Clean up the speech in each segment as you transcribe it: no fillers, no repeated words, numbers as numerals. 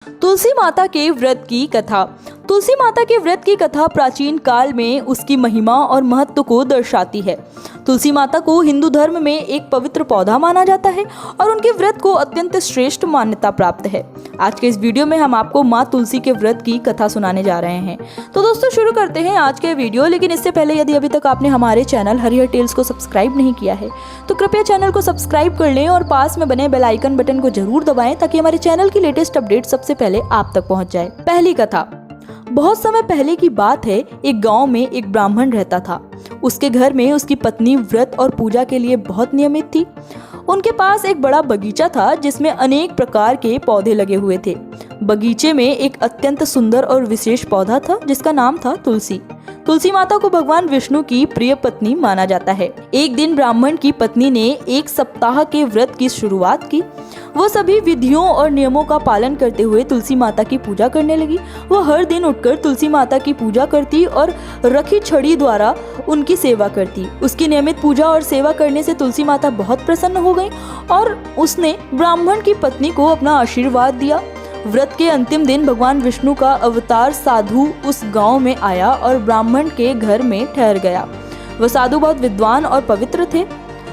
तुलसी माता के व्रत की कथा। तुलसी माता के व्रत की कथा प्राचीन काल में उसकी महिमा और महत्व को दर्शाती है। तुलसी माता को हिंदू धर्म में एक पवित्र पौधा माना जाता है और उनके व्रत को अत्यंत श्रेष्ठ मान्यता प्राप्त है। आज के इस वीडियो में हम आपको माँ तुलसी के व्रत की कथा सुनाने जा रहे हैं। तो दोस्तों शुरू करते हैं आज के वीडियो। लेकिन इससे पहले यदि अभी तक आपने हमारे चैनल हरिहर टेल्स को सब्सक्राइब नहीं किया है तो कृपया चैनल को सब्सक्राइब कर लें और पास में बने बेल आइकन बटन को जरूर दबाएं ताकि हमारे चैनल की लेटेस्ट अपडेट सबसे पहले आप तक पहुंच जाए। पहली कथा। बहुत समय पहले की बात है। एक गांव में एक ब्राह्मण रहता था। उसके घर में उसकी पत्नी व्रत और पूजा के लिए बहुत नियमित थी। उनके पास एक बड़ा बगीचा था जिसमें अनेक प्रकार के पौधे लगे हुए थे। बगीचे में एक अत्यंत सुंदर और विशेष पौधा था जिसका नाम था तुलसी। तुलसी माता को भगवान विष्णु की प्रिय पत्नी माना जाता है। एक दिन ब्राह्मण की पत्नी ने एक सप्ताह के व्रत की शुरुआत की। वो सभी विधियों और नियमों का पालन करते हुए तुलसी माता की पूजा करने लगी। वो हर दिन उठकर तुलसी माता की पूजा करती और रखी छड़ी द्वारा उनकी सेवा करती। उसकी नियमित पूजा और सेवा करने से तुलसी माता बहुत प्रसन्न हो गई और उसने ब्राह्मण की पत्नी को अपना आशीर्वाद दिया। व्रत के अंतिम दिन भगवान विष्णु का अवतार साधु उस गांव में आया और ब्राह्मण के घर में ठहर गया। वह साधु बहुत विद्वान और पवित्र थे।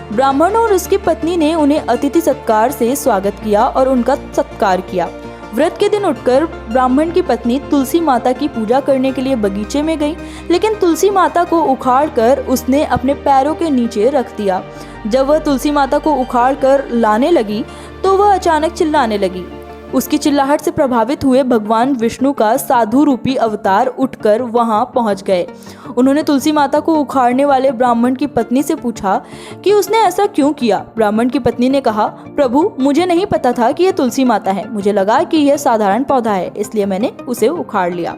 ब्राह्मण और उसकी पत्नी ने उन्हें अतिथि सत्कार से स्वागत किया और उनका सत्कार किया। व्रत के दिन उठकर ब्राह्मण की पत्नी तुलसी माता की पूजा करने के लिए बगीचे में गई, लेकिन तुलसी माता को उखाड़कर उसने अपने पैरों के नीचे रख दिया। जब वह तुलसी माता को उखाड़कर लाने लगी तो वह अचानक चिल्लाने लगी। उसकी चिल्लाहट से प्रभावित हुए भगवान विष्णु का साधु रूपी अवतार उठकर वहां पहुंच गए। उन्होंने तुलसी माता को उखाड़ने वाले ब्राह्मण की पत्नी से पूछा कि उसने ऐसा क्यों किया। ब्राह्मण की पत्नी ने कहा, प्रभु मुझे नहीं पता था कि यह तुलसी माता है। मुझे लगा कि यह साधारण पौधा है, इसलिए मैंने उसे उखाड़ लिया।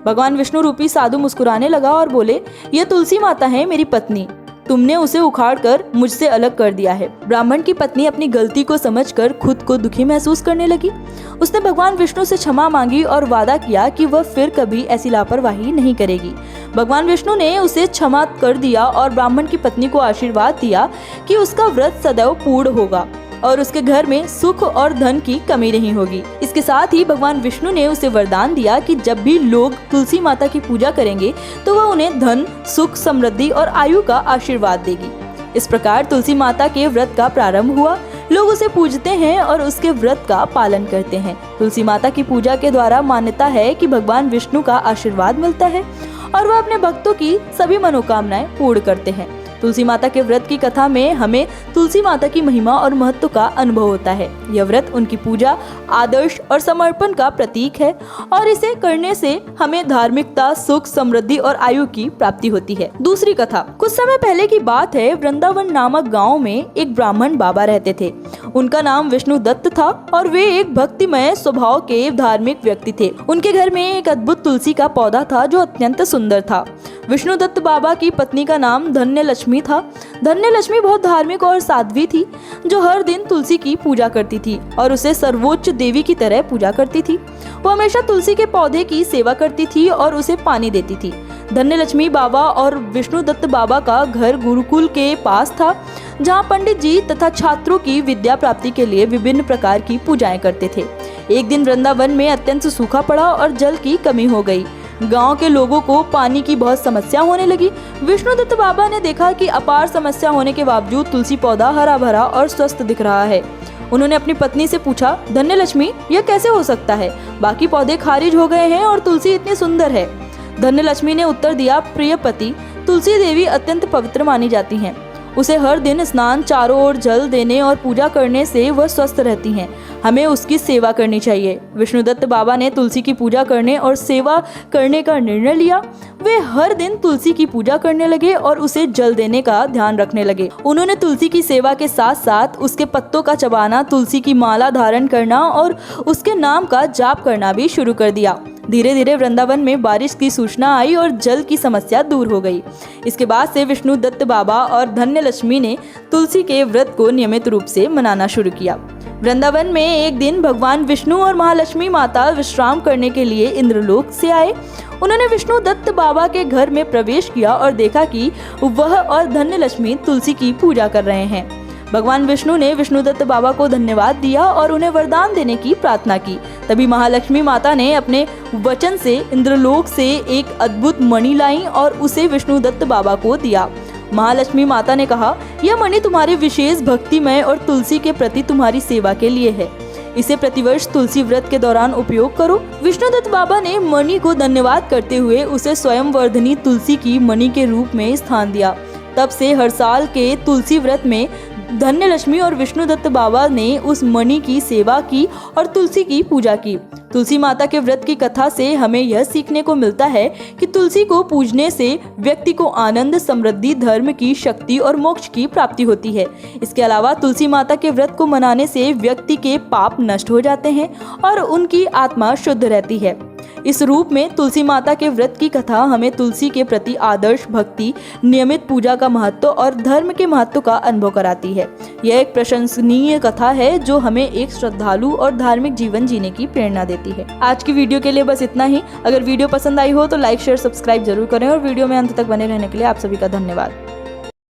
भगवान विष्णु रूपी साधु मुस्कुराने लगा और बोले, यह तुलसी माता है मेरी पत्नी। तुमने उसे उखाड़कर मुझसे अलग कर दिया है। ब्राह्मण की पत्नी अपनी गलती को समझकर खुद को दुखी महसूस करने लगी। उसने भगवान विष्णु से क्षमा मांगी और वादा किया कि वह फिर कभी ऐसी लापरवाही नहीं करेगी। भगवान विष्णु ने उसे क्षमा कर दिया और ब्राह्मण की पत्नी को आशीर्वाद दिया कि उसका व्रत सदैव पूर्ण होगा और उसके घर में सुख और धन की कमी नहीं होगी। इसके साथ ही भगवान विष्णु ने उसे वरदान दिया कि जब भी लोग तुलसी माता की पूजा करेंगे तो वह उन्हें धन, सुख, समृद्धि और आयु का आशीर्वाद देगी। इस प्रकार तुलसी माता के व्रत का प्रारंभ हुआ। लोग उसे पूजते हैं और उसके व्रत का पालन करते हैं। तुलसी माता की पूजा के द्वारा मान्यता है कि भगवान विष्णु का आशीर्वाद मिलता है और वह अपने भक्तों की सभी मनोकामनाएं पूर्ण करते हैं। तुलसी माता के व्रत की कथा में हमें तुलसी माता की महिमा और महत्व का अनुभव होता है। यह व्रत उनकी पूजा, आदर्श और समर्पण का प्रतीक है और इसे करने से हमें धार्मिकता, सुख, समृद्धि और आयु की प्राप्ति होती है। दूसरी कथा। कुछ समय पहले की बात है। वृंदावन नामक गांव में एक ब्राह्मण बाबा रहते थे। उनका नाम विष्णु दत्त था और वे एक भक्तिमय स्वभाव के धार्मिक व्यक्ति थे। उनके घर में एक अद्भुत तुलसी का पौधा था जो अत्यंत सुंदर था। विष्णु दत्त बाबा की पत्नी का नाम धन्य लक्ष्मी था। धन्य लक्ष्मी बहुत धार्मिक और साध्वी थी जो हर दिन तुलसी की पूजा करती थी और उसे सर्वोच्च देवी की तरह पूजा करती थी। वो हमेशा तुलसी के पौधे की सेवा करती थी और उसे पानी देती थी। धन्य लक्ष्मी बाबा और विष्णु दत्त बाबा का घर गुरुकुल के पास था जहाँ पंडित जी तथा छात्रों की विद्या प्राप्ति के लिए विभिन्न प्रकार की पूजाएं करते थे। एक दिन वृंदावन में अत्यंत सूखा पड़ा और जल की कमी हो गई। गांव के लोगों को पानी की बहुत समस्या होने लगी। विष्णु दत्त बाबा ने देखा कि अपार समस्या होने के बावजूद तुलसी पौधा हरा भरा और स्वस्थ दिख रहा है। उन्होंने अपनी पत्नी से पूछा, धन्य लक्ष्मी यह कैसे हो सकता है? बाकी पौधे खारिज हो गए हैं और तुलसी इतनी सुंदर है। धन्य लक्ष्मी ने उत्तर दिया, प्रिय पति, तुलसी देवी अत्यंत पवित्र मानी जाती हैं। उसे हर दिन स्नान, चारों ओर जल देने और पूजा करने से वह स्वस्थ रहती हैं। हमें उसकी सेवा करनी चाहिए। विष्णुदत्त बाबा ने तुलसी की पूजा करने और सेवा करने का निर्णय लिया। वे हर दिन तुलसी की पूजा करने लगे और उसे जल देने का ध्यान रखने लगे। उन्होंने तुलसी की सेवा के साथ साथ उसके पत्तों का चबाना, तुलसी की माला धारण करना और उसके नाम का जाप करना भी शुरू कर दिया। धीरे धीरे वृंदावन में बारिश की सूचना आई और जल की समस्या दूर हो गई। इसके बाद से विष्णु दत्त बाबा और धन्य लक्ष्मी ने तुलसी के व्रत को नियमित रूप से मनाना शुरू किया। वृंदावन में एक दिन भगवान विष्णु और महालक्ष्मी माता विश्राम करने के लिए इंद्रलोक से आए। उन्होंने विष्णु दत्त बाबा के घर में प्रवेश किया और देखा कि वह और धन्य लक्ष्मी तुलसी की पूजा कर रहे हैं। भगवान विष्णु ने विष्णुदत्त बाबा को धन्यवाद दिया और उन्हें वरदान देने की प्रार्थना की। तभी महालक्ष्मी माता ने अपने वचन से इंद्रलोक से एक अद्भुत मणि लाई और उसे विष्णुदत्त बाबा को दिया। महालक्ष्मी माता ने कहा, यह मणि तुम्हारी विशेष भक्तिमय और तुलसी के प्रति तुम्हारी सेवा के लिए है। इसे प्रतिवर्ष तुलसी व्रत के दौरान उपयोग करो। विष्णुदत्त बाबा ने मणि को धन्यवाद करते हुए उसे स्वयं वर्धनी तुलसी की मणि के रूप में स्थान दिया। तब से हर साल के तुलसी व्रत में धन्य लक्ष्मी और विष्णुदत्त बाबा ने उस मणि की सेवा की और तुलसी की पूजा की। तुलसी माता के व्रत की कथा से हमें यह सीखने को मिलता है कि तुलसी को पूजने से व्यक्ति को आनंद, समृद्धि, धर्म की शक्ति और मोक्ष की प्राप्ति होती है। इसके अलावा तुलसी माता के व्रत को मनाने से व्यक्ति के पाप नष्ट हो जाते हैं और उनकी आत्मा शुद्ध रहती है। इस रूप में तुलसी माता के व्रत की कथा हमें तुलसी के प्रति आदर्श भक्ति, नियमित पूजा का महत्व और धर्म के महत्व का अनुभव कराती है। यह एक प्रशंसनीय कथा है जो हमें एक श्रद्धालु और धार्मिक जीवन जीने की प्रेरणा देती है। आज की वीडियो के लिए बस इतना ही। अगर वीडियो पसंद आई हो तो लाइक, शेयर, सब्सक्राइब जरूर करें और वीडियो में अंत तक बने रहने के लिए आप सभी का धन्यवाद।